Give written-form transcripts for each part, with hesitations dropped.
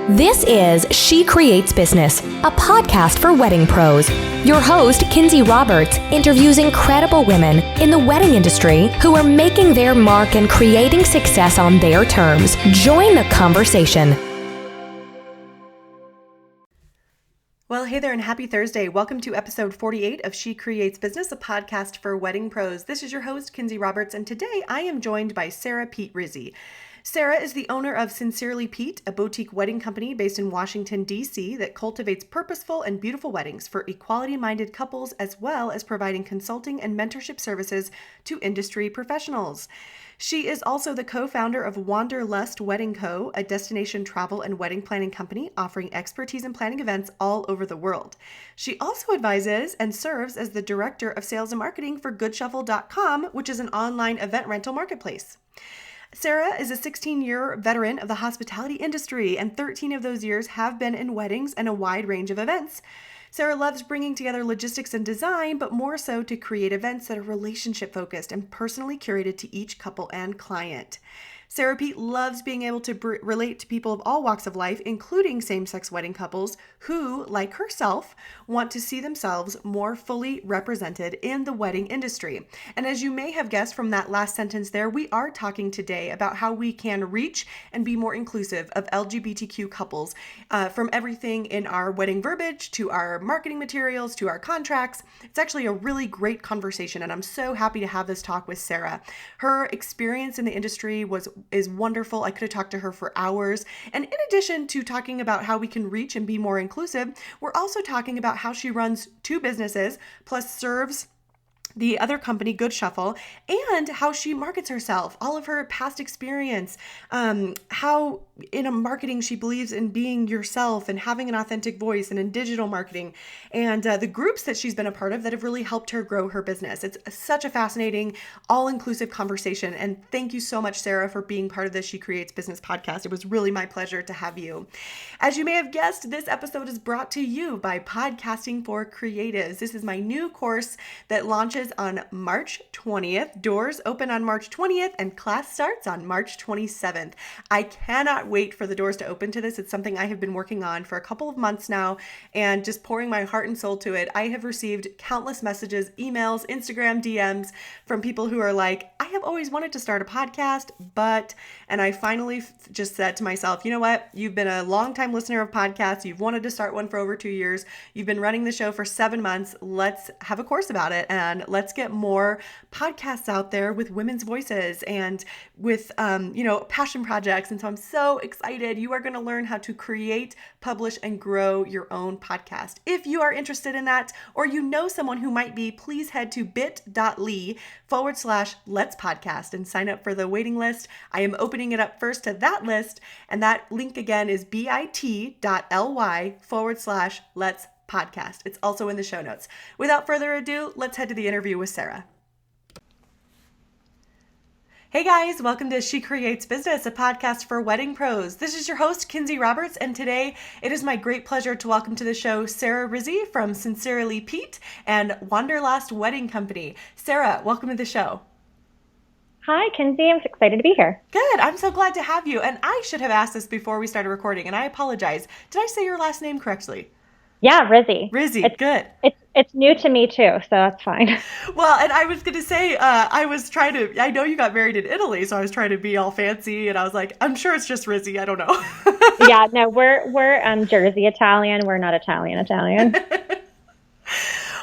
This is She Creates Business, a podcast for wedding pros. Your host, Kinsey Roberts, interviews incredible women in the wedding industry who are making their mark and creating success on their terms. Join the conversation. Well, hey there and happy Thursday. Welcome to episode 48 of She Creates Business, a podcast for wedding pros. This is your host, Kinsey Roberts, and today I am joined by Sarah Pete Rizzi. Sarah is the owner of Sincerely Pete, a boutique wedding company based in Washington, D.C. that cultivates purposeful and beautiful weddings for equality-minded couples, as well as providing consulting and mentorship services to industry professionals. She is also the co-founder of Wanderlust Wedding Co, a destination travel and wedding planning company offering expertise in planning events all over the world. She also advises and serves as the director of sales and marketing for goodshuffle.com, which is an online event rental marketplace. Sarah is a 16-year veteran of the hospitality industry, and 13 of those years have been in weddings and a wide range of events. Sarah loves bringing together logistics and design, but more so to create events that are relationship-focused and personally curated to each couple and client. Sarah Pete loves being able to relate to people of all walks of life, including same-sex wedding couples who, like herself, want to see themselves more fully represented in the wedding industry. And as you may have guessed from that last sentence there, we are talking today about how we can reach and be more inclusive of LGBTQ couples, from everything in our wedding verbiage to our marketing materials to our contracts. It's actually a really great conversation, and I'm so happy to have this talk with Sarah. Her experience in the industry is wonderful. I could have talked to her for hours. And in addition to talking about how we can reach and be more inclusive, we're also talking about how she runs two businesses, plus serves the other company, Good Shuffle, and how she markets herself, all of her past experience, how in a marketing she believes in being yourself and having an authentic voice, and in digital marketing, and the groups that she's been a part of that have really helped her grow her business. It's such a fascinating, all-inclusive conversation, and thank you so much, Sarah, for being part of the She Creates Business podcast. It was really my pleasure to have you. As you may have guessed, this episode is brought to you by Podcasting for Creatives. This is my new course that launches on March 20th. Doors open on March 20th and class starts on March 27th. I cannot wait for the doors to open to this. It's something I have been working on for a couple of months now and just pouring my heart and soul to it. I have received countless messages, emails, Instagram DMs from people who are like, I have always wanted to start a podcast, and I finally just said to myself, you know what? You've been a longtime listener of podcasts. You've wanted to start one for over 2 years. You've been running the show for 7 months. Let's have a course about it, and let's get more podcasts out there with women's voices and with, passion projects. And so I'm so excited. You are going to learn how to create, publish, and grow your own podcast. If you are interested in that, or you know someone who might be, please head to bit.ly/Let's Podcast and sign up for the waiting list. I am opening it up first to that list, and that link again is bit.ly/Let's Podcast. It's also in the show notes. Without further ado, let's head to the interview with Sarah. Hey guys, welcome to She Creates Business, a podcast for wedding pros. This is your host, Kinsey Roberts, and today it is my great pleasure to welcome to the show Sarah Rizzi from Sincerely Pete and Wanderlust Wedding Company. Sarah, welcome to the show. Hi, Kinsey. I'm excited to be here. Good. I'm so glad to have you. And I should have asked this before we started recording, and I apologize. Did I say your last name correctly? Yeah, Rizzi. Rizzi, good. It's new to me too, so that's fine. Well, and I was going to say, I know you got married in Italy, so I was trying to be all fancy, and I was like, I'm sure it's just Rizzi. I don't know. Yeah, no, we're Jersey Italian. We're not Italian.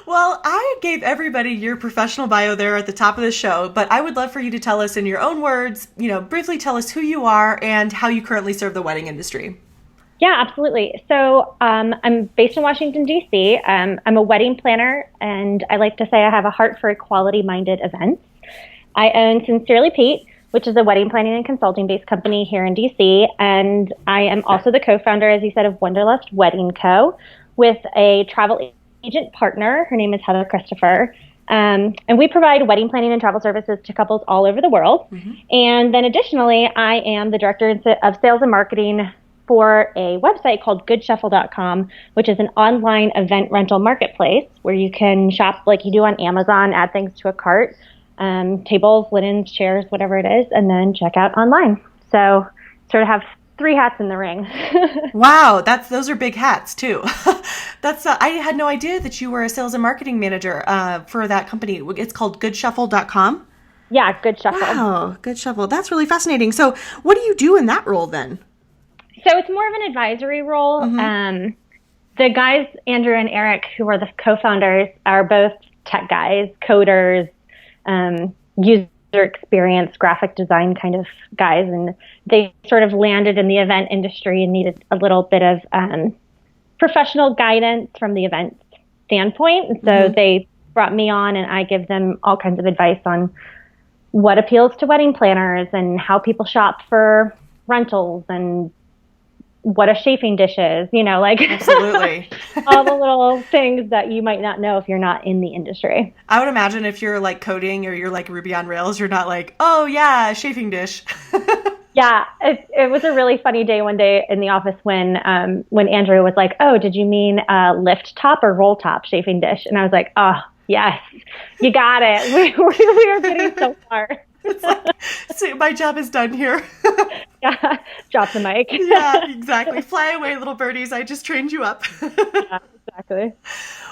Well, I gave everybody your professional bio there at the top of the show, but I would love for you to tell us in your own words, briefly tell us who you are and how you currently serve the wedding industry. Yeah, absolutely. So I'm based in Washington, D.C. I'm a wedding planner, and I like to say I have a heart for equality-minded events. I own Sincerely Pete, which is a wedding planning and consulting-based company here in D.C., and I am also the co-founder, as you said, of Wanderlust Wedding Co. with a travel agent partner. Her name is Heather Christopher. And we provide wedding planning and travel services to couples all over the world. Mm-hmm. And then additionally, I am the director of sales and marketing for a website called goodshuffle.com, which is an online event rental marketplace where you can shop like you do on Amazon, add things to a cart, tables, linens, chairs, whatever it is, and then check out online. So sort of have 3 hats in the ring. Wow, those are big hats too. I had no idea that you were a sales and marketing manager for that company. It's called goodshuffle.com. Yeah, Good Shuffle. Wow, Good Shuffle. That's really fascinating. So what do you do in that role then? So it's more of an advisory role. Mm-hmm. The guys, Andrew and Eric, who are the co-founders, are both tech guys, coders, user experience, graphic design kind of guys. And they sort of landed in the event industry and needed a little bit of professional guidance from the event standpoint. And so they brought me on, and I give them all kinds of advice on what appeals to wedding planners and how people shop for rentals and what a chafing dish is, like Absolutely. all the little things that you might not know if you're not in the industry. I would imagine if you're like coding or you're like Ruby on Rails, you're not like, oh yeah, chafing dish. Yeah, it was a really funny day one day in the office when Andrew was like, oh, did you mean lift top or roll top chafing dish? And I was like, oh, yes, you got it. We were getting so far. It's like, so my job is done here. Yeah, drop the mic. Yeah, exactly. Fly away, little birdies. I just trained you up. Yeah, exactly.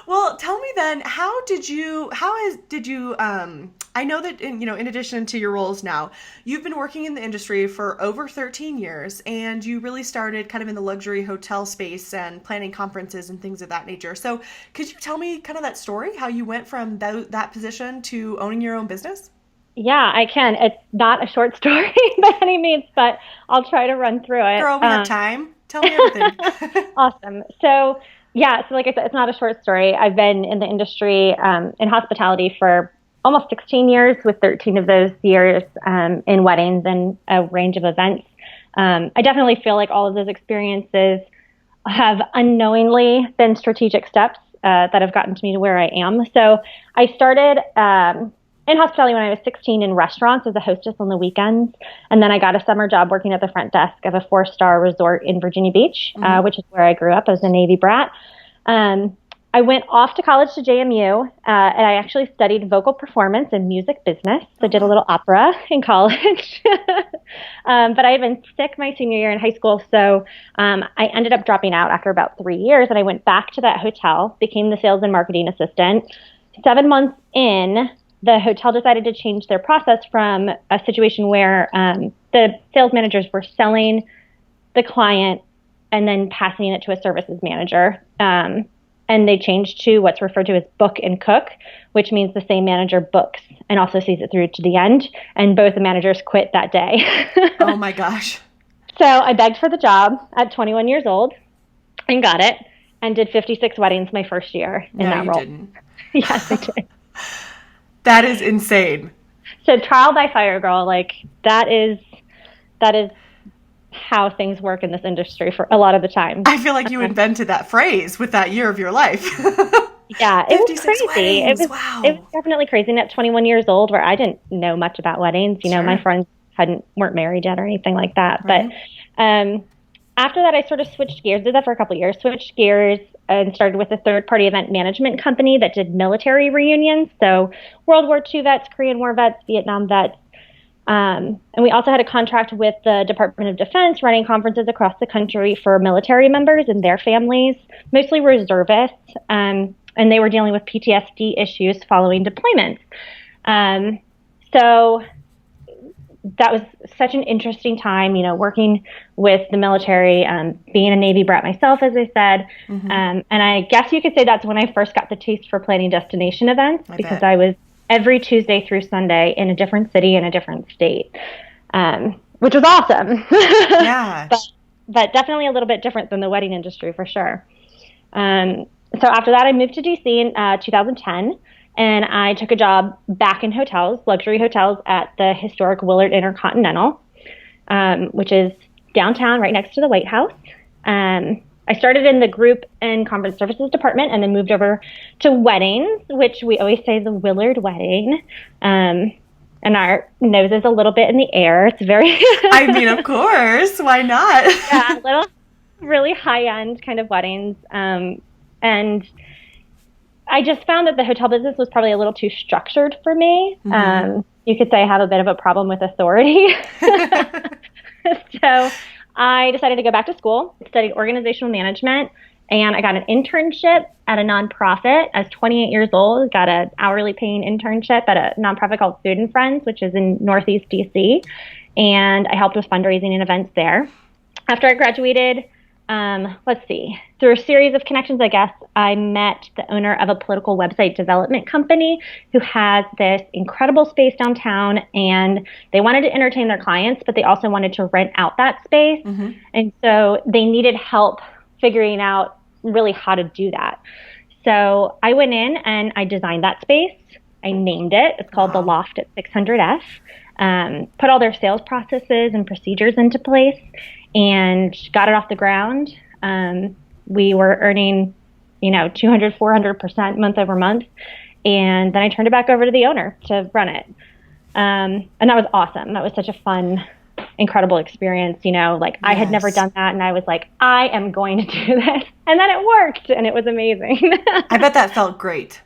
Well, tell me then, how did you, I know that, in addition to your roles now, you've been working in the industry for over 13 years, and you really started kind of in the luxury hotel space and planning conferences and things of that nature. So could you tell me kind of that story, how you went from that position to owning your own business? Yeah, I can. It's not a short story by any means, but I'll try to run through it. Girl, we have time. Tell me everything. Awesome. So like I said, it's not a short story. I've been in the industry in hospitality for almost 16 years, with 13 of those years in weddings and a range of events. I definitely feel like all of those experiences have unknowingly been strategic steps that have gotten me to where I am. So I started in hospitality when I was 16 in restaurants as a hostess on the weekends. And then I got a summer job working at the front desk of a 4-star resort in Virginia Beach, which is where I grew up. I was a Navy brat. I went off to college to JMU, and I actually studied vocal performance and music business. So I did a little opera in college. But I had been sick my senior year in high school. So I ended up dropping out after about 3 years. And I went back to that hotel, became the sales and marketing assistant. 7 months in, the hotel decided to change their process from a situation where the sales managers were selling the client and then passing it to a services manager. And they changed to what's referred to as book and cook, which means the same manager books and also sees it through to the end. And both the managers quit that day. Oh my gosh. So I begged for the job at 21 years old and got it, and did 56 weddings my first year in that role. Didn't. Yes, I did. That is insane. So trial by fire, girl. Like that is how things work in this industry for a lot of the time. I feel like you invented that phrase with that year of your life. Yeah, it was crazy. Weddings. Wow. It was definitely crazy. And at 21 years old, where I didn't know much about weddings, Sure. My friends weren't married yet or anything like that. Right. But after that, I sort of switched gears. Did that for a couple of years. Switched gears and started with a third-party event management company that did military reunions. So World War II vets, Korean War vets, Vietnam vets. And we also had a contract with the Department of Defense running conferences across the country for military members and their families, mostly reservists. And they were dealing with PTSD issues following deployments. So that was such an interesting time, working with the military, being a Navy brat myself, as I said. Mm-hmm. And I guess you could say that's when I first got the taste for planning destination events, because I was every Tuesday through Sunday in a different city in a different state, which was awesome. Yeah. but definitely a little bit different than the wedding industry for sure. So after that, I moved to DC in 2010. And I took a job back in hotels, luxury hotels, at the historic Willard Intercontinental, which is downtown right next to the White House. I started in the group and conference services department and then moved over to weddings, which we always say the Willard wedding. And our nose is a little bit in the air. It's very... I mean, of course. Why not? Yeah, little really high-end kind of weddings. And I just found that the hotel business was probably a little too structured for me. Mm-hmm. You could say I have a bit of a problem with authority. So I decided to go back to school, studied organizational management, and I got an internship at a nonprofit. I was 28 years old, got an hourly paying internship at a nonprofit called Food and Friends, which is in Northeast DC. And I helped with fundraising and events there. After I graduated, through a series of connections, I guess, I met the owner of a political website development company who has this incredible space downtown, and they wanted to entertain their clients, but they also wanted to rent out that space. Mm-hmm. And so they needed help figuring out really how to do that. So I went in and I designed that space. I named it. It's called The Loft at 600F. Put all their sales processes and procedures into place and got it off the ground. We were earning, 200, 400% month over month. And then I turned it back over to the owner to run it. And that was awesome. That was such a fun, incredible experience. Yes. I had never done that. And I was like, I am going to do this. And then it worked and it was amazing. I bet that felt great.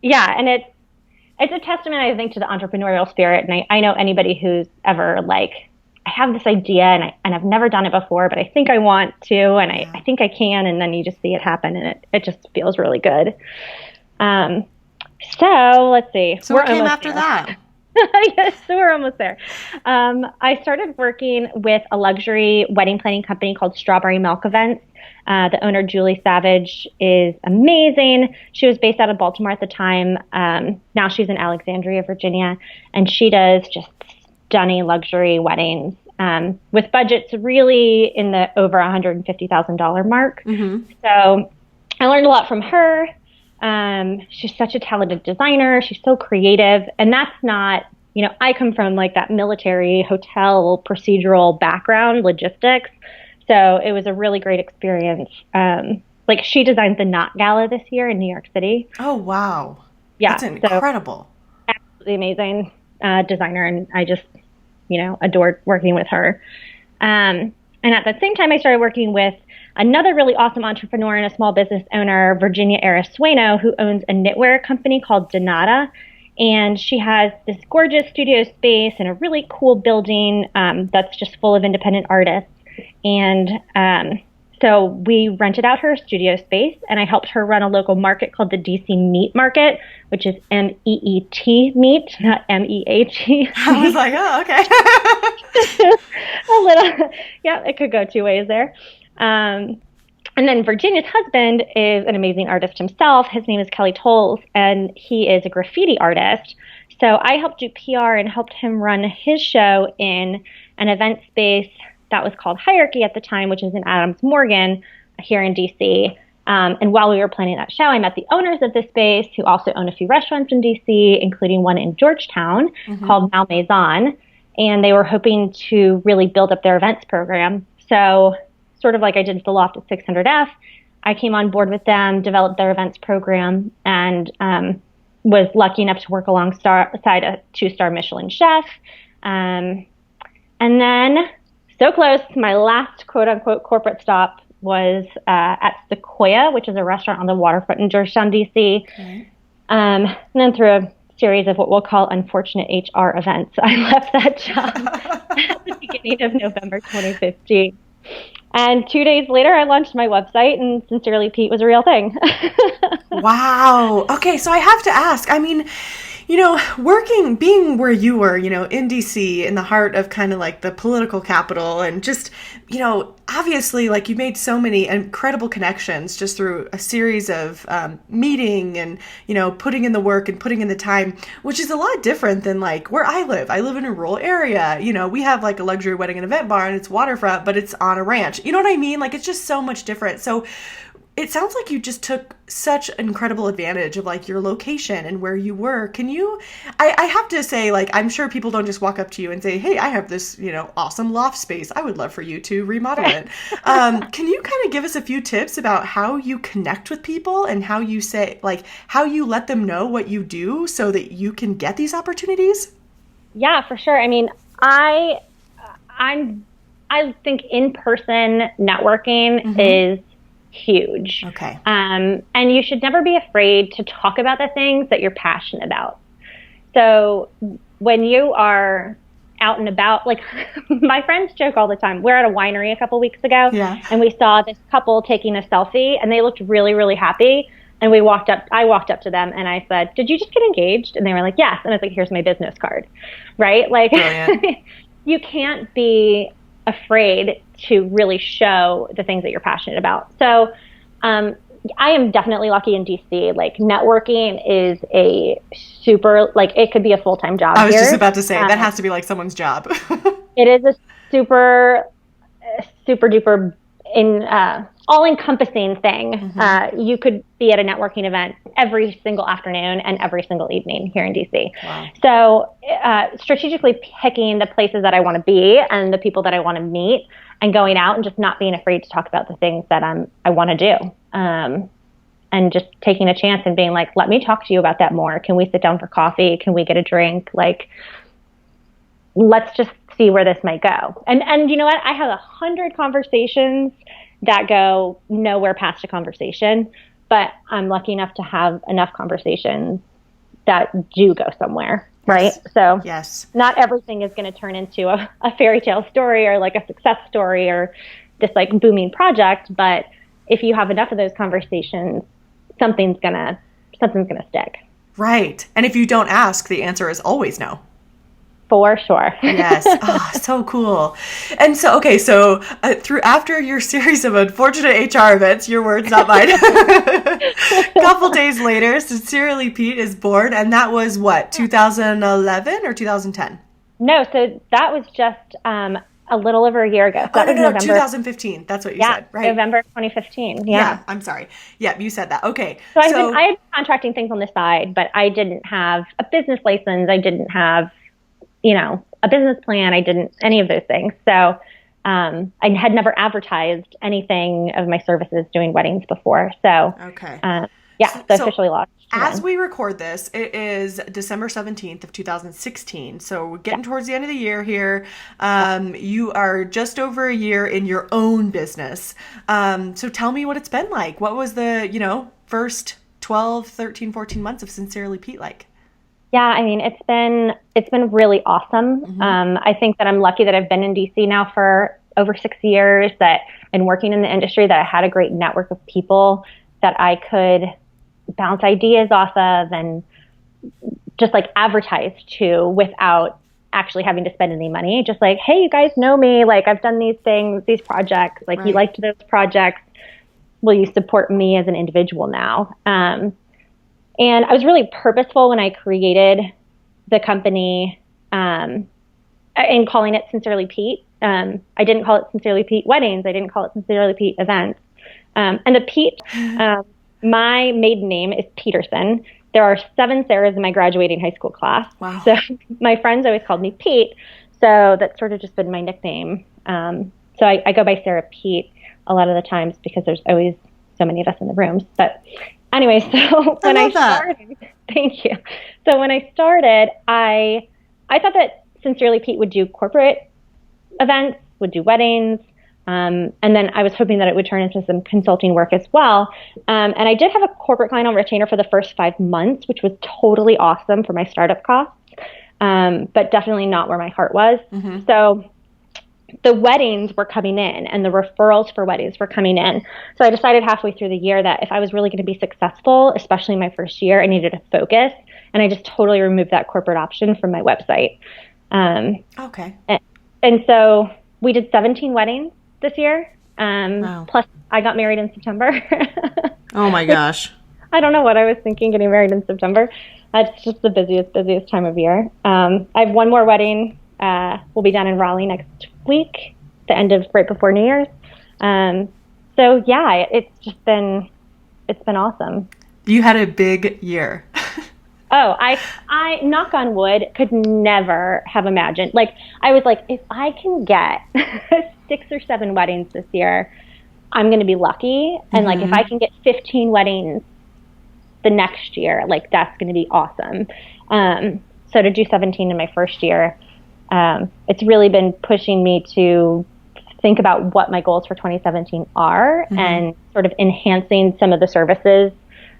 Yeah. And it's a testament, I think, to the entrepreneurial spirit. And I know anybody who's ever I have this idea and I've never done it before, but I think I want to, and I think I can. And then you just see it happen and it just feels really good. So let's see. So what came after that? Yes, so we're almost there. I started working with a luxury wedding planning company called Strawberry Milk Events. The owner, Julie Savage, is amazing. She was based out of Baltimore at the time. Now she's in Alexandria, Virginia, and she does just stunning luxury weddings with budgets really in the over $150,000 mark. Mm-hmm. So I learned a lot from her. She's such a talented designer. She's so creative. And that's not, I come from that military hotel procedural background, logistics. So it was a really great experience. She designed the Knot Gala this year in New York City. Oh, wow. Yeah. That's incredible. So, absolutely amazing designer. And I just, adored working with her. And at the same time, I started working with another really awesome entrepreneur and a small business owner, Virginia Arasueno, who owns a knitwear company called Donata. And she has this gorgeous studio space in a really cool building that's just full of independent artists. And so we rented out her studio space, and I helped her run a local market called the DC Meat Market, which is MEET meat, not MEAT. I was like, oh, okay. A little, yeah, it could go two ways there. And then Virginia's husband is an amazing artist himself. His name is Kelly Tolles, and he is a graffiti artist. So I helped do PR and helped him run his show in an event space that was called Hierarchy at the time, which is in Adams Morgan here in DC. And while we were planning that show, I met the owners of this space who also own a few restaurants in DC, including one in Georgetown called Malmaison. And they were hoping to really build up their events program. So sort of like I did with the Loft at 600F, I came on board with them, developed their events program, and was lucky enough to work alongside a 2-star Michelin chef. And then, so close, my last quote-unquote corporate stop was at Sequoia, which is a restaurant on the waterfront in Georgetown, D.C. Okay. And then through a series of what we'll call unfortunate HR events, I left that job at the beginning of November 2015. And 2 days later, I launched my website, and Sincerely Pete was a real thing. Wow. Okay, so I have to ask, being where you were, in DC, in the heart of kind of the political capital, and just, obviously, you made so many incredible connections just through a series of meeting and, putting in the work and putting in the time, which is a lot different than where I live. I live in a rural area. We have a luxury wedding and event bar, and it's waterfront, but it's on a ranch. You know what I mean? It's just so much different. So it sounds like you just took such incredible advantage of your location and where you were. Can you, I have to say, I'm sure people don't just walk up to you and say, hey, I have this, awesome loft space. I would love for you to remodel it. Can you kind of give us a few tips about how you connect with people and how you say, how you let them know what you do so that you can get these opportunities? Yeah, for sure. I think in-person networking is huge. Okay. And you should never be afraid to talk about the things that you're passionate about. So when you are out and about. Like my friends joke all the time. We're at a winery a couple weeks ago, and we saw this couple taking a selfie, and they looked really, really happy. And I walked up to them and I said, "Did you just get engaged?" And they were like, "Yes." And I was like, "Here's my business card." Right? Like you can't be afraid to really show the things that you're passionate about. So I am definitely lucky in DC. Like networking is a super, like it could be a full-time job here. I was just about to say, that has to be like someone's job. It is a super duper all-encompassing thing. Mm-hmm. You could be at a networking event every single afternoon and every single evening here in DC. Wow. So strategically picking the places that I want to be and the people that I want to meet and going out and just not being afraid to talk about the things that I want to do. And just taking a chance and being like, let me talk to you about that more. Can we sit down for coffee? Can we get a drink? Like, let's just see where this might go. And you know what? I have 100 conversations that go nowhere past a conversation, but I'm lucky enough to have enough conversations that do go somewhere. Right. So not everything is going to turn into a fairy tale story or like a success story or this like booming project. But if you have enough of those conversations, something's gonna stick. Right. And if you don't ask, the answer is always no. For sure. Yes. Oh, so cool. And so, okay, so after your series of unfortunate HR events, your words, not mine, a couple days later, Sincerely Pete is born. And that was what, 2011 or 2010? No, so that was just a little over a year ago. So that was November 2015. That's what you said, right? November 2015. Yeah. I'm sorry. Yeah, you said that. Okay. So I had been contracting things on the side, but I didn't have a business license. I didn't have a business plan. I didn't any of those things. So I had never advertised anything of my services doing weddings before. So officially launched. As we record this, it is December 17th of 2016. So we're getting towards the end of the year here. You are just over a year in your own business. So tell me what it's been like. What was the, first 12, 13, 14 months of Sincerely Pete like? Yeah, I mean, it's been really awesome. Mm-hmm. I think that I'm lucky that I've been in DC now for over 6 years, that and working in the industry, that I had a great network of people that I could bounce ideas off of and just like advertise to without actually having to spend any money. Just like, hey, you guys know me. Like I've done these things, these projects, like you liked those projects. Will you support me as an individual now? And I was really purposeful when I created the company in calling it Sincerely Pete. I didn't call it Sincerely Pete Weddings. I didn't call it Sincerely Pete Events. And the Pete, my maiden name is Peterson. There are 7 Sarahs in my graduating high school class. Wow. So my friends always called me Pete. So that's sort of just been my nickname. So I go by Sarah Pete a lot of the times because there's always so many of us in the rooms. But anyway, so when I started, thank you. So when I started, I thought that Sincerely Pete would do corporate events, would do weddings, and then I was hoping that it would turn into some consulting work as well. And I did have a corporate client on retainer for the first 5 months, which was totally awesome for my startup costs, but definitely not where my heart was. Mm-hmm. So the weddings were coming in and the referrals for weddings were coming in. So I decided halfway through the year that if I was really going to be successful, especially in my first year, I needed to focus. And I just totally removed that corporate option from my website. Okay. And so we did 17 weddings this year. Wow. Plus I got married in September. Oh my gosh. I don't know what I was thinking getting married in September. It's just the busiest time of year. I have one more wedding. We'll be down in Raleigh next week, the end of right before New Year's. So yeah, it's been awesome. You had a big year. Oh, I knock on wood, could never have imagined. Like I was like, if I can get 6 or 7 weddings this year, I'm going to be lucky. And like, if I can get 15 weddings the next year, like that's going to be awesome. So to do 17 in my first year, it's really been pushing me to think about what my goals for 2017 are and sort of enhancing some of the services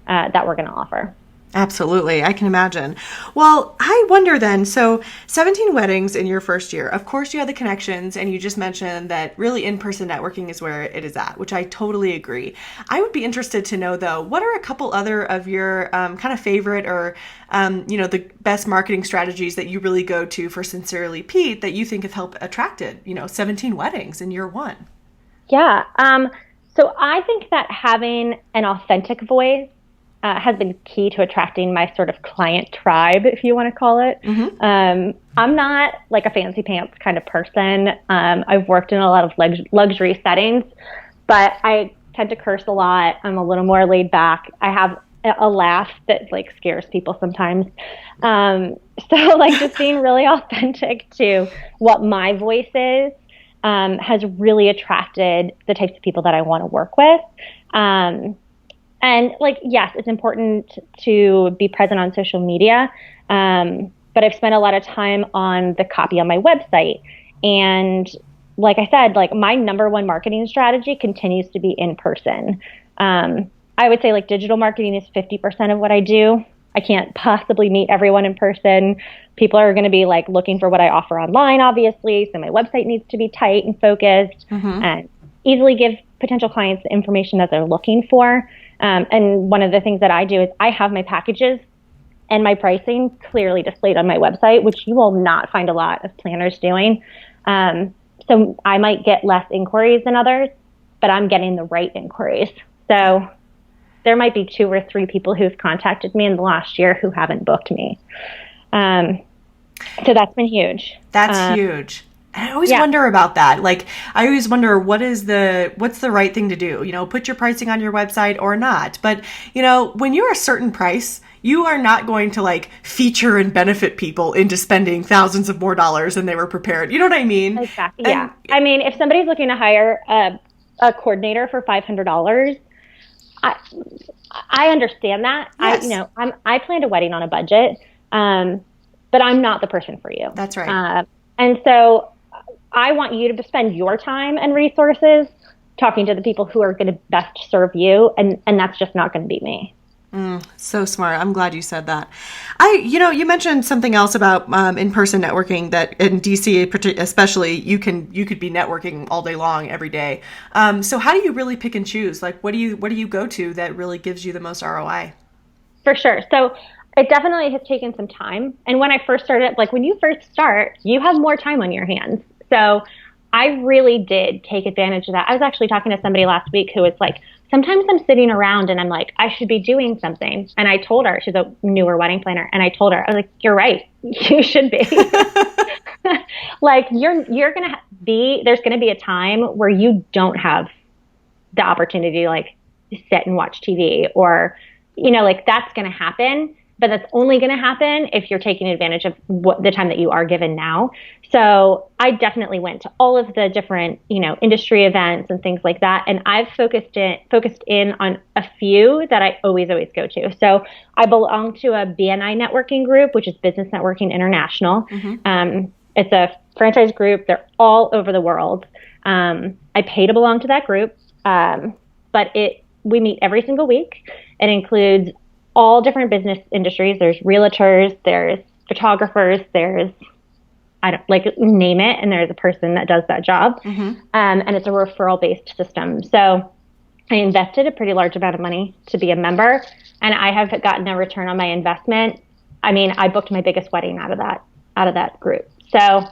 that we're going to offer. Absolutely. I can imagine. Well, I wonder then, so 17 weddings in your first year. Of course, you had the connections, and you just mentioned that really in-person networking is where it is at, which I totally agree. I would be interested to know, though, what are a couple other of your kind of favorite or, the best marketing strategies that you really go to for Sincerely Pete that you think have helped attracted, 17 weddings in year one? Yeah. So I think that having an authentic voice has been key to attracting my sort of client tribe, if you want to call it. Mm-hmm. I'm not like a fancy pants kind of person. I've worked in a lot of luxury settings, but I tend to curse a lot. I'm a little more laid back. I have a laugh that like scares people sometimes. So like just being really authentic to what my voice is has really attracted the types of people that I want to work with. And like, yes, it's important to be present on social media. But I've spent a lot of time on the copy on my website. And like I said, like my number one marketing strategy continues to be in person. I would say like digital marketing is 50% of what I do. I can't possibly meet everyone in person. People are going to be like looking for what I offer online, obviously. So my website needs to be tight and focused and easily give potential clients the information that they're looking for. And one of the things that I do is I have my packages and my pricing clearly displayed on my website, which you will not find a lot of planners doing. So I might get less inquiries than others, but I'm getting the right inquiries. So there might be 2 or 3 people who've contacted me in the last year who haven't booked me. So that's been huge. That's huge. And I always wonder about that. Like, I always wonder what's the right thing to do? Put your pricing on your website or not. But, when you're a certain price, you are not going to like feature and benefit people into spending thousands of more dollars than they were prepared. You know what I mean? Exactly. Yeah. I mean, if somebody's looking to hire a coordinator for $500, I understand that. Yes. I planned a wedding on a budget, but I'm not the person for you. That's right. And so I want you to spend your time and resources talking to the people who are going to best serve you. And that's just not going to be me. So smart. I'm glad you said that. You mentioned something else about in-person networking that in DC especially you could be networking all day long every day. So how do you really pick and choose? Like what do you go to that really gives you the most ROI? For sure. So it definitely has taken some time. And when I first started, like when you first start, you have more time on your hands. So I really did take advantage of that. I was actually talking to somebody last week who was like, sometimes I'm sitting around and I'm like, I should be doing something. And I told her, she's a newer wedding planner. And I told her, I was like, you're right. You should be. Like there's going to be a time where you don't have the opportunity to like sit and watch TV or, like that's going to happen. But that's only going to happen if you're taking advantage of the time that you are given now. So I definitely went to all of the different, industry events and things like that. And I've focused in on a few that I always go to. So I belong to a BNI networking group, which is Business Networking International. Mm-hmm. It's a franchise group. They're all over the world. I pay to belong to that group. But we meet every single week. It includes all different business industries. There's realtors, there's photographers, there's, name it, and there's a person that does that job. Mm-hmm. And it's a referral-based system. So I invested a pretty large amount of money to be a member, and I have gotten a return on my investment. I mean, I booked my biggest wedding out of that group. So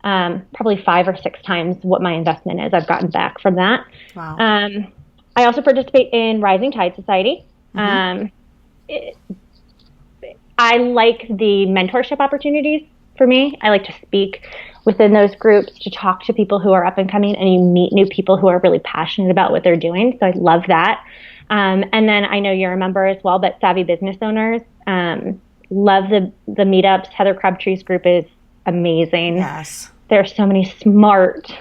probably 5 or 6 times what my investment is I've gotten back from that. Wow. I also participate in Rising Tide Society. Mm-hmm. I like the mentorship opportunities for me. I like to speak within those groups to talk to people who are up and coming, and you meet new people who are really passionate about what they're doing. So I love that. And then I know you're a member as well, but Savvy Business Owners, love the meetups. Heather Crabtree's group is amazing. Yes. There's so many smart,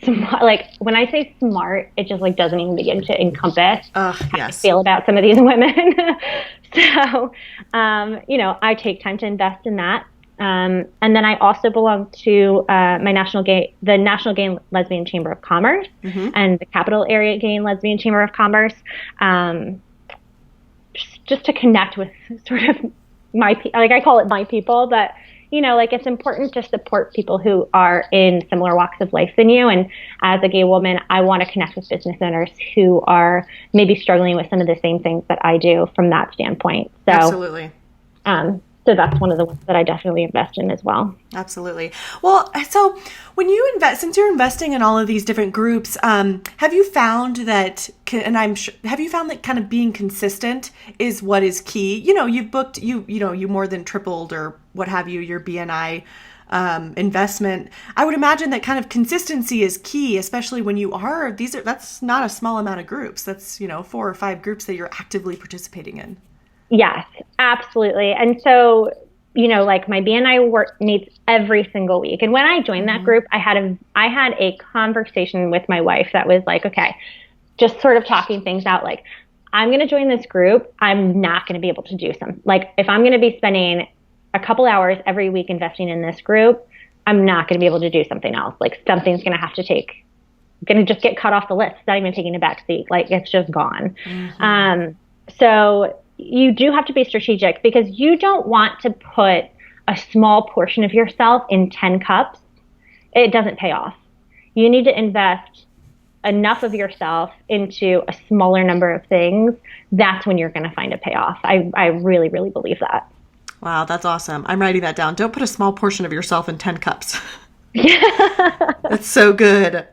like when I say smart, it just like doesn't even begin to encompass how I feel about some of these women. So, I take time to invest in that. And then I also belong to the National Gay and Lesbian Chamber of Commerce, mm-hmm. and the Capital Area Gay and Lesbian Chamber of Commerce. just to connect with sort of like I call it my people, but like it's important to support people who are in similar walks of life than you. And as a gay woman, I want to connect with business owners who are maybe struggling with some of the same things that I do from that standpoint. So, absolutely. So that's one of the ones that I definitely invest in as well. Absolutely. Well, so when you invest, since you're investing in all of these different groups, have you found that, have you found that kind of being consistent is what is key? You've booked, you more than tripled or what have you, your BNI investment. I would imagine that kind of consistency is key, especially when that's not a small amount of groups. That's, 4 or 5 groups that you're actively participating in. Yes, absolutely. And so, like my BNI work meets every single week. And when I joined that group, I had a conversation with my wife that was like, okay, just sort of talking things out. Like, I'm going to join this group. I'm not going to be able to do some, like, if I'm going to be spending a couple hours every week investing in this group, I'm not going to be able to do something else. Like, something's going to have to going to just get cut off the list. It's not even taking a back seat. Like, it's just gone. So you do have to be strategic, because you don't want to put a small portion of yourself in 10 cups. It doesn't pay off. You need to invest enough of yourself into a smaller number of things. That's when you're going to find a payoff. I really, really believe that. Wow, that's awesome. I'm writing that down. Don't put a small portion of yourself in 10 cups. That's so good.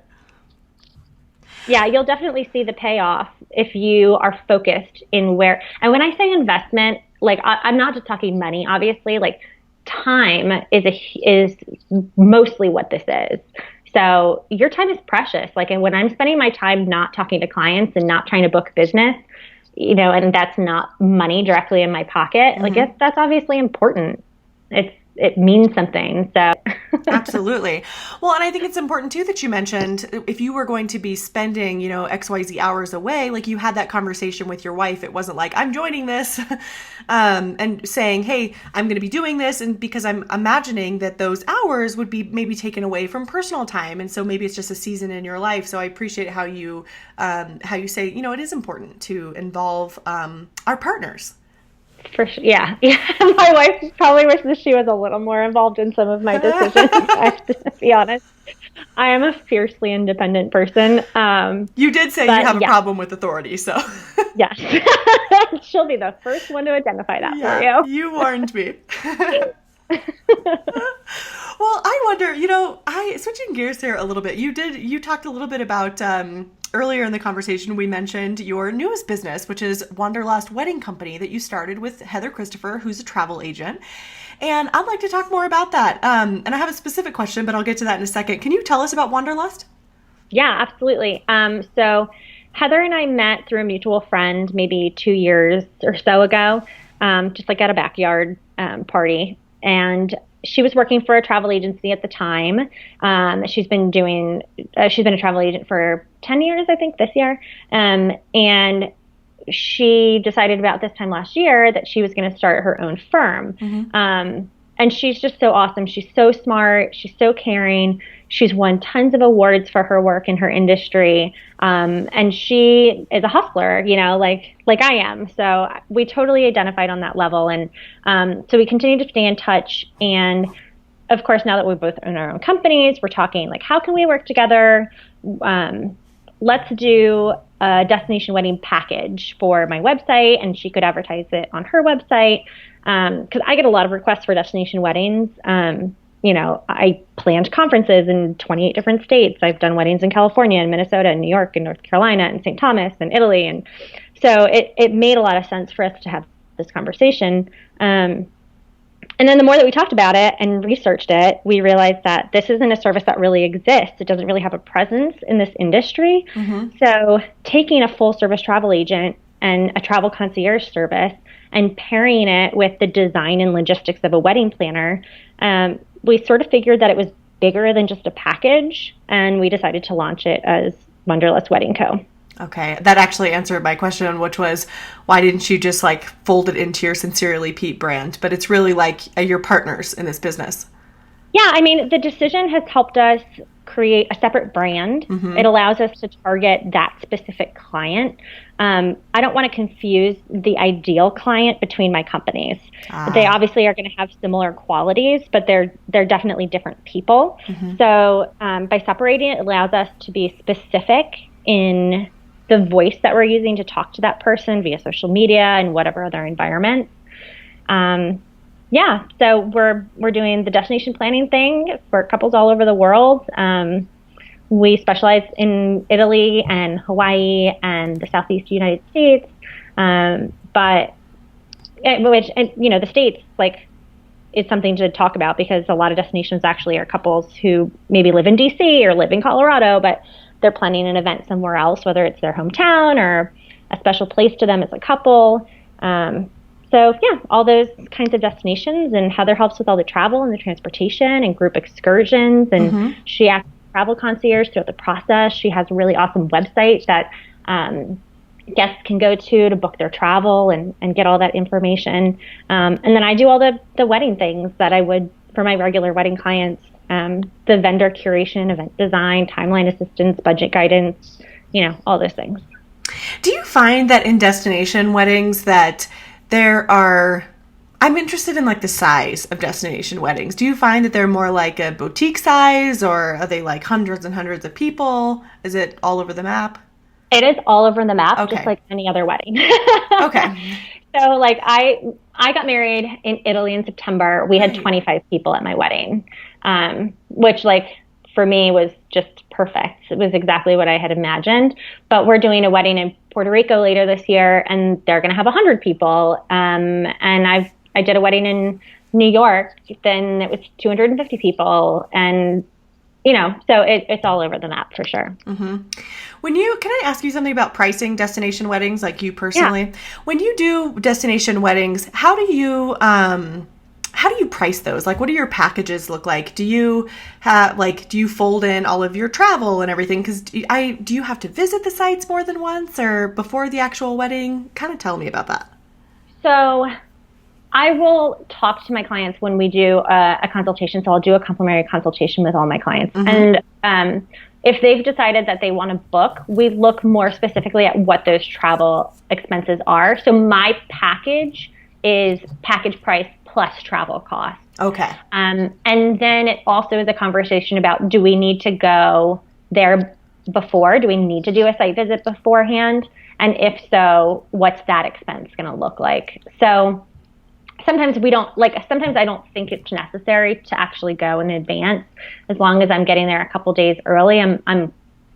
Yeah, you'll definitely see the payoff if you are focused in where, and when I say investment, like I'm not just talking money, obviously, like time is mostly what this is. So your time is precious. Like, and when I'm spending my time not talking to clients and not trying to book business, and that's not money directly in my pocket, like that's obviously important. It means something. So absolutely. Well, and I think it's important too that you mentioned if you were going to be spending, XYZ hours away, like you had that conversation with your wife. It wasn't like, I'm joining this and saying, hey, I'm going to be doing this. And because I'm imagining that those hours would be maybe taken away from personal time. And so maybe it's just a season in your life. So I appreciate how you say, it is important to involve our partners. For sure. Yeah. My wife probably wishes she was a little more involved in some of my decisions. I have to be honest. I am a fiercely independent person. You did say you have a problem with authority, so. Yes. She'll be the first one to identify that for you. You warned me. Well, I wonder, switching gears here a little bit, you talked a little bit about, earlier in the conversation, we mentioned your newest business, which is Wanderlust Wedding Company that you started with Heather Christopher, who's a travel agent. And I'd like to talk more about that. And I have a specific question, but I'll get to that in a second. Can you tell us about Wanderlust? Yeah, absolutely. So Heather and I met through a mutual friend maybe 2 years or so ago, just like at a backyard party. And she was working for a travel agency at the time. She's been a travel agent for 10 years, I think, this year. And she decided about this time last year that she was going to start her own firm. And she's just so awesome. She's so smart. She's so caring. She's won tons of awards for her work in her industry. And she is a hustler, like I am. So we totally identified on that level. And so we continue to stay in touch. And of course, now that we both own our own companies, we're talking like, how can we work together? Let's do a destination wedding package for my website, and she could advertise it on her website. Because I get a lot of requests for destination weddings. I planned conferences in 28 different states. I've done weddings in California and Minnesota and New York and North Carolina and St. Thomas and Italy. And so it made a lot of sense for us to have this conversation. And then the more that we talked about it and researched it, we realized that this isn't a service that really exists. It doesn't really have a presence in this industry. So taking a full service travel agent and a travel concierge service and pairing it with the design and logistics of a wedding planner, we sort of figured that it was bigger than just a package, and we decided to launch it as Wanderlust Wedding Co. Okay, that actually answered my question, which was, why didn't you just fold it into your Sincerely Pete brand? But it's really your partners in this business. Yeah, I mean, the decision has helped us create a separate brand. It allows us to target that specific client. I don't want to confuse the ideal client between my companies. They obviously are going to have similar qualities, but they're definitely different people. So by separating it allows us to be specific in the voice that we're using to talk to that person via social media and whatever other environments. So we're doing the destination planning thing for couples all over the world. We specialize in Italy and Hawaii and the Southeast United States. The States, like, it's something to talk about because a lot of destinations actually are couples who maybe live in DC or live in Colorado, but they're planning an event somewhere else, whether it's their hometown or a special place to them as a couple. All those kinds of destinations, and Heather helps with all the travel and the transportation and group excursions. And she acts as a travel concierge throughout the process. She has a really awesome website that guests can go to book their travel and get all that information. And then I do all the wedding things that I would for my regular wedding clients, the vendor curation, event design, timeline assistance, budget guidance, all those things. Do you find that in destination weddings that I'm interested in like the size of destination weddings. Do you find that they're more like a boutique size, or are they like hundreds and hundreds of people? Is it all over the map? It is all over the map, okay. Just like any other wedding. Okay. So like I got married in Italy in September. We had 25 people at my wedding, which like for me was just perfect. It was exactly what I had imagined. But we're doing a wedding in Puerto Rico later this year, and they're going to have 100 people. And I did a wedding in New York, then it was 250 people, and so it's all over the map for sure. Can I ask you something about pricing destination weddings, like you personally? Yeah. When you do destination weddings, how do you price those? Like, what do your packages look like? Do you fold in all of your travel and everything? Because do you have to visit the sites more than once or before the actual wedding? Kind of tell me about that. So I will talk to my clients when we do a consultation. So I'll do a complimentary consultation with all my clients. And if they've decided that they want to book, we look more specifically at what those travel expenses are. So my package is package price plus travel costs. Okay. And then it also is a conversation about, do we need to go there before? Do we need to do a site visit beforehand? And if so, what's that expense going to look like? So sometimes sometimes I don't think it's necessary to actually go in advance. As long as I'm getting there a couple days early, I'm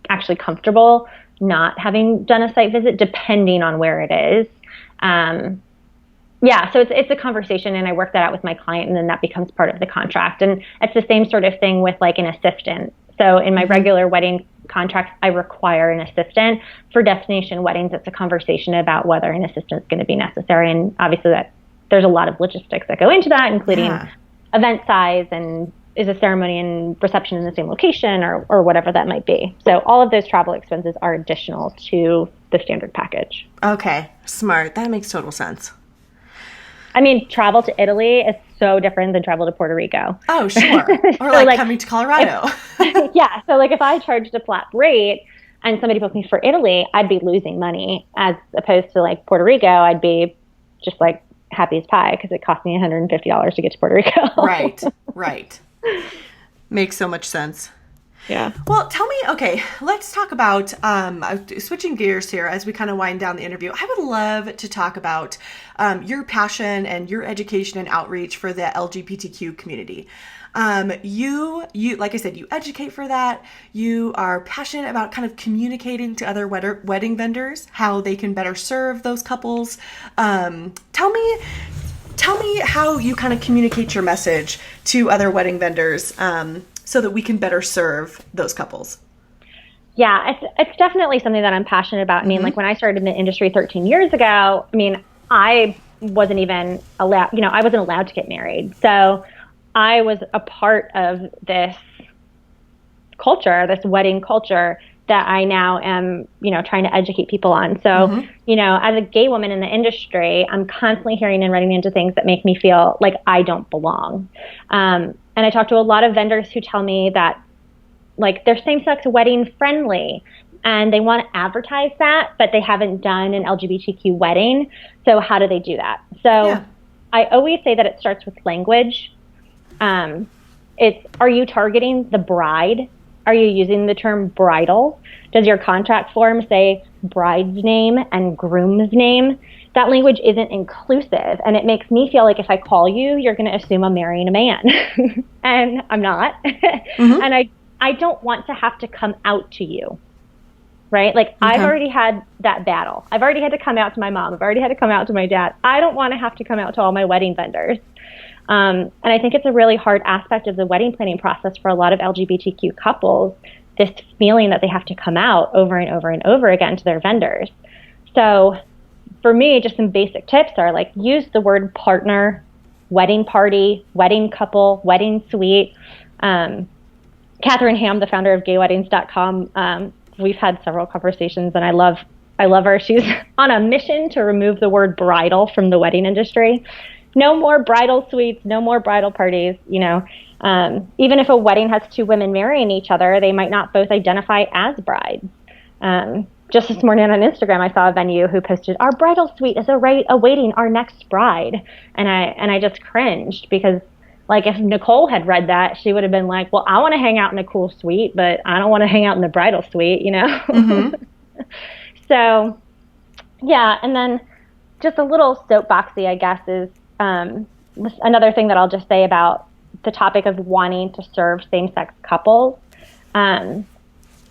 actually comfortable not having done a site visit, depending on where it is. So it's a conversation, and I work that out with my client, and then that becomes part of the contract. And it's the same sort of thing with like an assistant. So in my regular wedding contracts, I require an assistant. For destination weddings, it's a conversation about whether an assistant is going to be necessary. And obviously there's a lot of logistics that go into that, including event size and is a ceremony and reception in the same location or whatever that might be. So all of those travel expenses are additional to the standard package. Okay, smart. That makes total sense. I mean, travel to Italy is so different than travel to Puerto Rico. Oh, sure. Or so like coming to Colorado. So like if I charged a flat rate and somebody booked me for Italy, I'd be losing money, as opposed to like Puerto Rico, I'd be just like happy as pie because it cost me $150 to get to Puerto Rico. Right. Makes so much sense. Yeah. Well, tell me, okay, let's talk about, switching gears here as we kind of wind down the interview. I would love to talk about your passion and your education and outreach for the LGBTQ community. You, like I said, you educate for that. You are passionate about kind of communicating to other wedding vendors, how they can better serve those couples. Tell me how you kind of communicate your message to other wedding vendors, so that we can better serve those couples. Yeah, it's definitely something that I'm passionate about. I mean, like when I started in the industry 13 years ago, I mean, I wasn't even allowed, I wasn't allowed to get married. So I was a part of this culture, this wedding culture that I now am, trying to educate people on. So, as a gay woman in the industry, I'm constantly hearing and running into things that make me feel like I don't belong. And I talk to a lot of vendors who tell me that like they're same-sex wedding friendly and they want to advertise that, but they haven't done an LGBTQ wedding. So how do they do that? So I always say that it starts with language. Are you targeting the bride? Are you using the term bridal? Does your contract form say bride's name and groom's name? That language isn't inclusive, and it makes me feel like if I call you, you're going to assume I'm marrying a man, and I'm not. And I don't want to have to come out to you, right? Like I've already had that battle. I've already had to come out to my mom. I've already had to come out to my dad. I don't want to have to come out to all my wedding vendors. And I think it's a really hard aspect of the wedding planning process for a lot of LGBTQ couples, this feeling that they have to come out over and over and over again to their vendors. So for me, just some basic tips are like use the word partner, wedding party, wedding couple, wedding suite. Catherine Ham, the founder of gayweddings.com, we've had several conversations, and I love her. She's on a mission to remove the word bridal from the wedding industry. No more bridal suites, no more bridal parties. Even if a wedding has two women marrying each other, they might not both identify as brides. Just this morning on Instagram, I saw a venue who posted, "Our bridal suite is awaiting our next bride," and I just cringed because, like, if Nicole had read that, she would have been like, "Well, I want to hang out in a cool suite, but I don't want to hang out in the bridal suite," So, yeah, and then just a little soapboxy, I guess, is another thing that I'll just say about the topic of wanting to serve same-sex couples.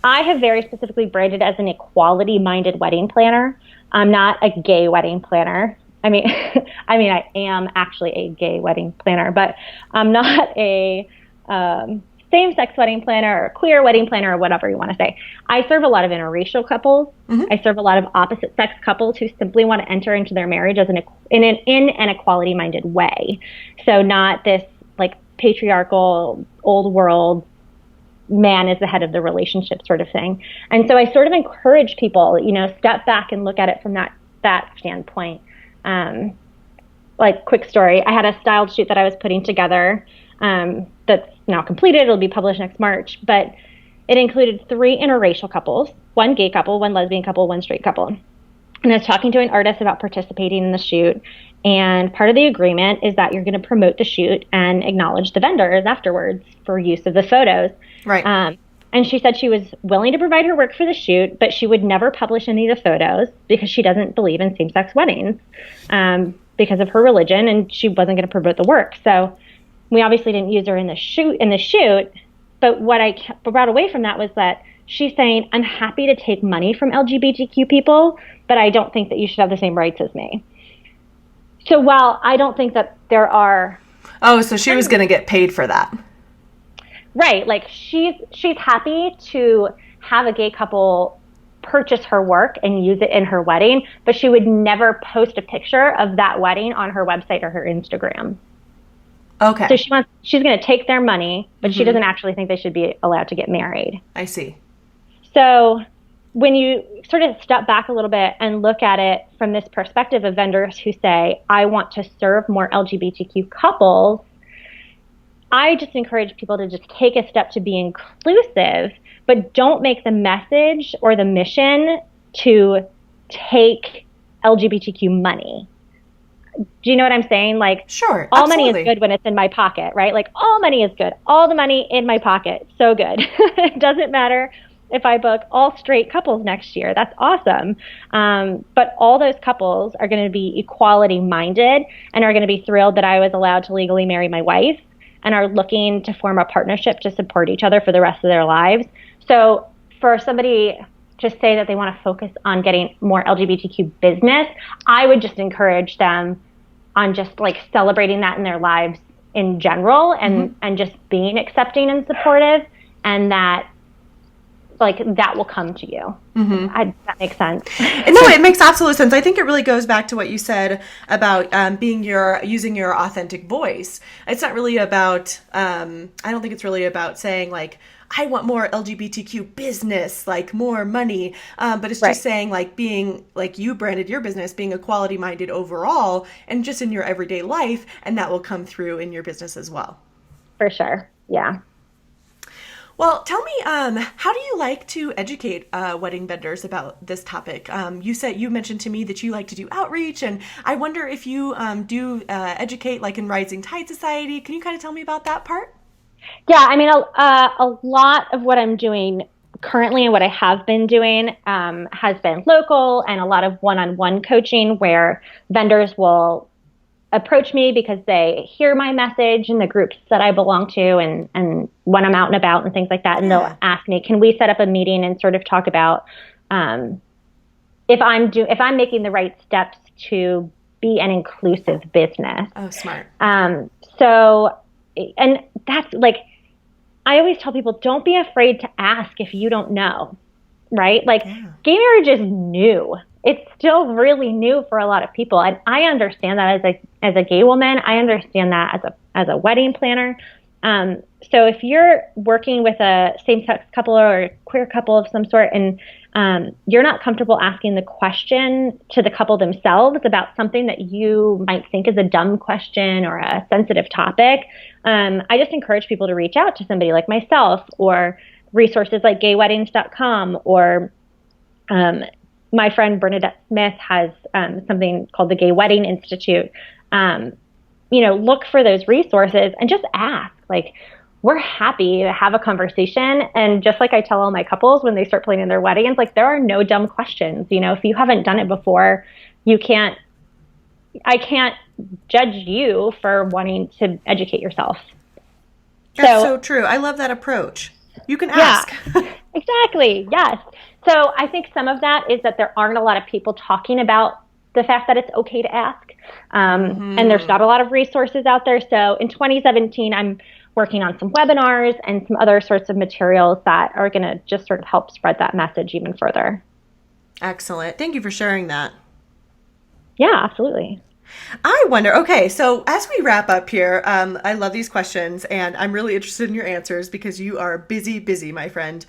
I have very specifically branded as an equality-minded wedding planner. I'm not a gay wedding planner. I mean, I am actually a gay wedding planner, but I'm not a same-sex wedding planner or queer wedding planner or whatever you want to say. I serve a lot of interracial couples. I serve a lot of opposite-sex couples who simply want to enter into their marriage as in an equality-minded way. So not this like patriarchal, old world, man is the head of the relationship sort of thing. And so I sort of encourage people, step back and look at it from that standpoint. Like, quick story, I had a styled shoot that I was putting together that's now completed. It'll be published next March, but it included 3 interracial couples, 1 gay couple, 1 lesbian couple, 1 straight couple. And I was talking to an artist about participating in the shoot, and part of the agreement is that you're going to promote the shoot and acknowledge the vendors afterwards for use of the photos. Right. And she said she was willing to provide her work for the shoot, but she would never publish any of the photos because she doesn't believe in same-sex weddings because of her religion, and she wasn't going to promote the work. So we obviously didn't use her in the shoot. But what I brought away from that was that she's saying, I'm happy to take money from LGBTQ people, but I don't think that you should have the same rights as me. So while I don't think that there are... Oh, so she was going to get paid for that. Right. Like she's happy to have a gay couple purchase her work and use it in her wedding, but she would never post a picture of that wedding on her website or her Instagram. Okay. So she's going to take their money, but she doesn't actually think they should be allowed to get married. I see. So when you sort of step back a little bit and look at it from this perspective of vendors who say, I want to serve more LGBTQ couples, I just encourage people to just take a step to be inclusive, but don't make the message or the mission to take LGBTQ money. Do you know what I'm saying? Like, sure, all absolutely. money is good when it's in my pocket, right? Like, all money is good. All the money in my pocket, so good. It doesn't matter if I book all straight couples next year. That's awesome. But all those couples are going to be equality minded and are going to be thrilled that I was allowed to legally marry my wife and are looking to form a partnership to support each other for the rest of their lives. So for somebody to say that they want to focus on getting more LGBTQ business, I would just encourage them on just like celebrating that in their lives in general and just being accepting and supportive, and that like that will come to you. That makes sense. No, it makes absolute sense. I think it really goes back to what you said about using your authentic voice. It's not really about, I don't think it's really about saying like, I want more LGBTQ business, like more money. But it's just saying like being like you branded your business, being equality minded overall and just in your everyday life. And that will come through in your business as well. For sure. Yeah. Well, tell me, how do you like to educate wedding vendors about this topic? You mentioned to me that you like to do outreach, and I wonder if you do educate like in Rising Tide Society. Can you kind of tell me about that part? Yeah, I mean, a lot of what I'm doing currently and what I have been doing has been local and a lot of one-on-one coaching where vendors will approach me because they hear my message in the groups that I belong to and when I'm out and about and things like that. And they'll ask me, can we set up a meeting and sort of talk about if I'm making the right steps to be an inclusive business. Oh, smart. And that's like, I always tell people, don't be afraid to ask if you don't know, right? Like gay marriage is new. It's still really new for a lot of people. And I understand that as a gay woman. I understand that as a wedding planner. So if you're working with a same-sex couple or a queer couple of some sort and you're not comfortable asking the question to the couple themselves about something that you might think is a dumb question or a sensitive topic, I just encourage people to reach out to somebody like myself or resources like gayweddings.com or my friend Bernadette Smith has something called the Gay Wedding Institute. Look for those resources and just ask. Like, we're happy to have a conversation. And just like I tell all my couples when they start planning their weddings, like there are no dumb questions. If you haven't done it before, I can't judge you for wanting to educate yourself. That's so true. I love that approach. You can ask. Yeah, exactly. Yes. So I think some of that is that there aren't a lot of people talking about the fact that it's okay to ask. And there's not a lot of resources out there. So in 2017, I'm working on some webinars and some other sorts of materials that are going to just sort of help spread that message even further. Excellent. Thank you for sharing that. Yeah, absolutely. I wonder, okay, so as we wrap up here, I love these questions and I'm really interested in your answers because you are busy, my friend.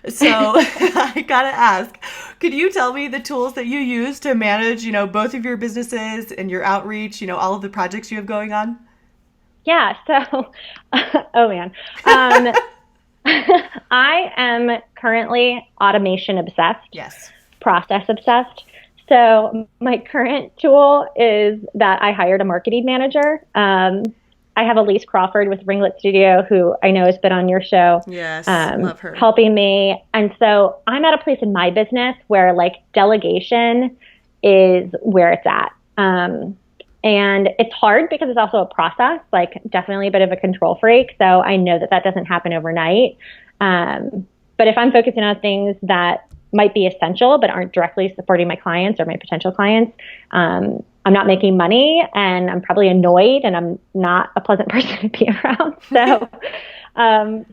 So I gotta ask, could you tell me the tools that you use to manage, both of your businesses and your outreach, all of the projects you have going on? Yeah, so, oh man. I am currently automation obsessed. Yes. Process obsessed. So my current tool is that I hired a marketing manager. I have Elise Crawford with Ringlet Studio, who I know has been on your show. Yes, love her. Helping me. And so I'm at a place in my business where like delegation is where it's at. And it's hard because it's also a process, like definitely a bit of a control freak. So I know that doesn't happen overnight. But if I'm focusing on things that might be essential but aren't directly supporting my clients or my potential clients, I'm not making money and I'm probably annoyed and I'm not a pleasant person to be around. So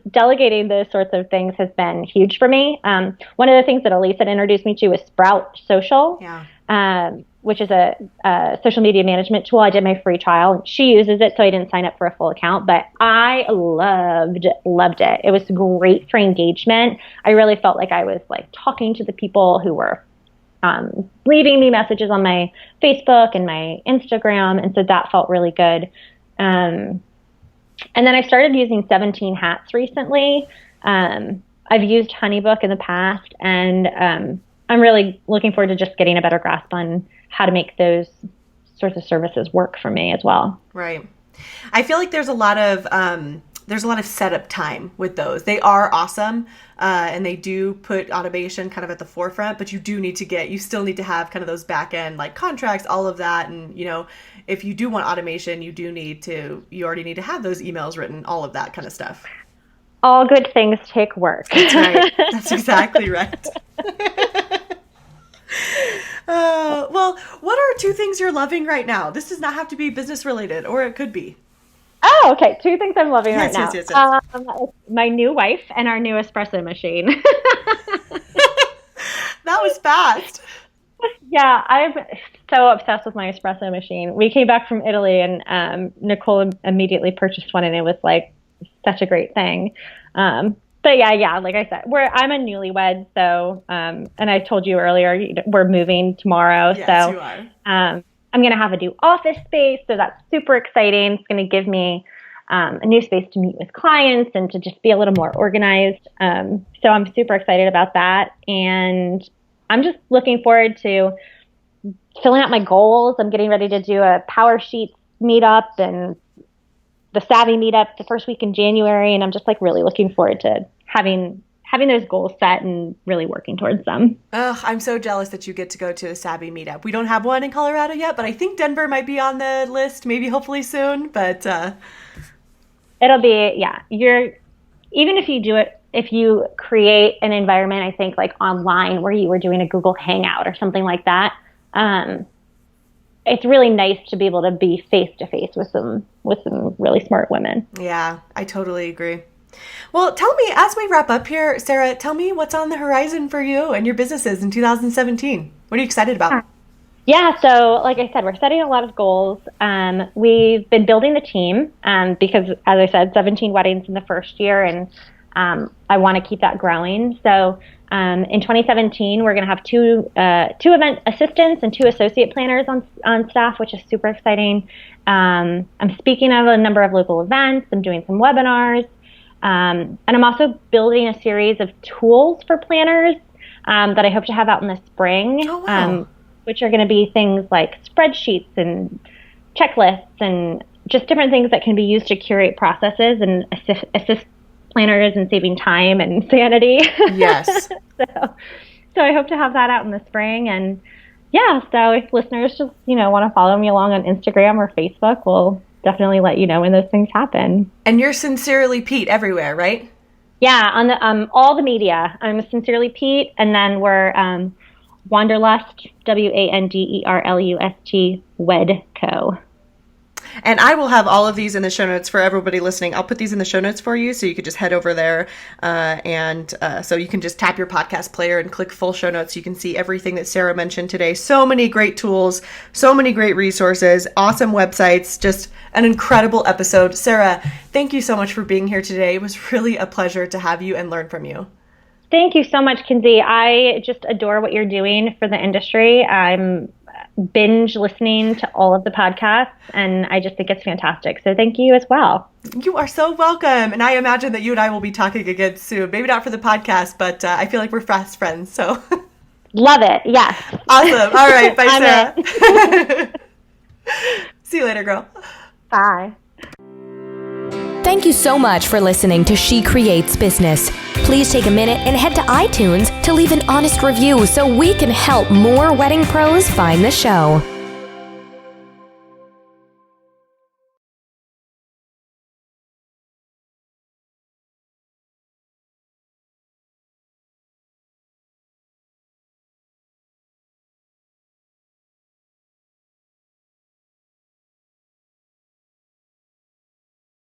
delegating those sorts of things has been huge for me. One of the things that Elise had introduced me to was Sprout Social, which is a social media management tool. I did my free trial. She uses it, so I didn't sign up for a full account, but I loved it. It was great for engagement. I really felt like I was like talking to the people who were leaving me messages on my Facebook and my Instagram, and so that felt really good. And then I started using 17 Hats recently. I've used Honeybook in the past, and I'm really looking forward to just getting a better grasp on how to make those sorts of services work for me as well. Right. I feel like there's a lot of setup time with those. They are awesome, and they do put automation kind of at the forefront, but you still need to have kind of those back end like contracts, all of that. And, if you do want automation, you already need to have those emails written, all of that kind of stuff. All good things take work. That's right. That's exactly right. Well, what are two things you're loving right now? This does not have to be business related, or it could be. Oh, okay. Two things I'm loving right now. Yes. My new wife and our new espresso machine. That was fast. Yeah, I'm so obsessed with my espresso machine. We came back from Italy and Nicole immediately purchased one, and it was like such a great thing. But yeah, like I said, I'm a newlywed, so and I told you earlier we're moving tomorrow. Yes, so you are. I'm going to have a new office space, so that's super exciting. It's going to give me a new space to meet with clients and to just be a little more organized. So I'm super excited about that. And I'm just looking forward to filling out my goals. I'm getting ready to do a Power Sheets meetup and the Savvy meetup the first week in January. And I'm just like really looking forward to having those goals set and really working towards them. I'm so jealous that you get to go to a Savvy meetup. We don't have one in Colorado yet, but I think Denver might be on the list, maybe hopefully soon. But it'll be, even if you do it, if you create an environment, I think like online where you were doing a Google Hangout or something like that, it's really nice to be able to be face to face with some really smart women. Yeah, I totally agree. Well, tell me, as we wrap up here, Sarah, tell me what's on the horizon for you and your businesses in 2017. What are you excited about? Yeah, so like I said, we're setting a lot of goals. We've been building the team because, as I said, 17 weddings in the first year, and I want to keep that growing. So in 2017, we're going to have two event assistants and 2 associate planners on staff, which is super exciting. I'm speaking at a number of local events. I'm doing some webinars. And I'm also building a series of tools for planners that I hope to have out in the spring, which are going to be things like spreadsheets and checklists and just different things that can be used to curate processes and assist planners in saving time and sanity. Yes. So I hope to have that out in the spring. And yeah, so if listeners just, want to follow me along on Instagram or Facebook, we'll definitely let you know when those things happen. And you're Sincerely Pete everywhere, right? Yeah, on the all the media. I'm Sincerely Pete, and then we're Wanderlust, Wanderlust Wed Co. And I will have all of these in the show notes for everybody listening. I'll put these in the show notes for you so you could just head over there and so you can just tap your podcast player and click full show notes. You can see everything that Sarah mentioned today. So many great tools, so many great resources, awesome websites, just an incredible episode. Sarah, thank you so much for being here today. It was really a pleasure to have you and learn from you. Thank you so much, Kinsey. I just adore what you're doing for the industry. I'm binge listening to all of the podcasts, and I just think it's fantastic. So thank you as well. You are so welcome. And I imagine that you and I will be talking again soon. Maybe not for the podcast, but I feel like we're fast friends. So love it. Yes. Awesome. All right. Bye, Sarah. See you later, girl. Bye. Thank you so much for listening to She Creates Business. Please take a minute and head to iTunes to leave an honest review so we can help more wedding pros find the show.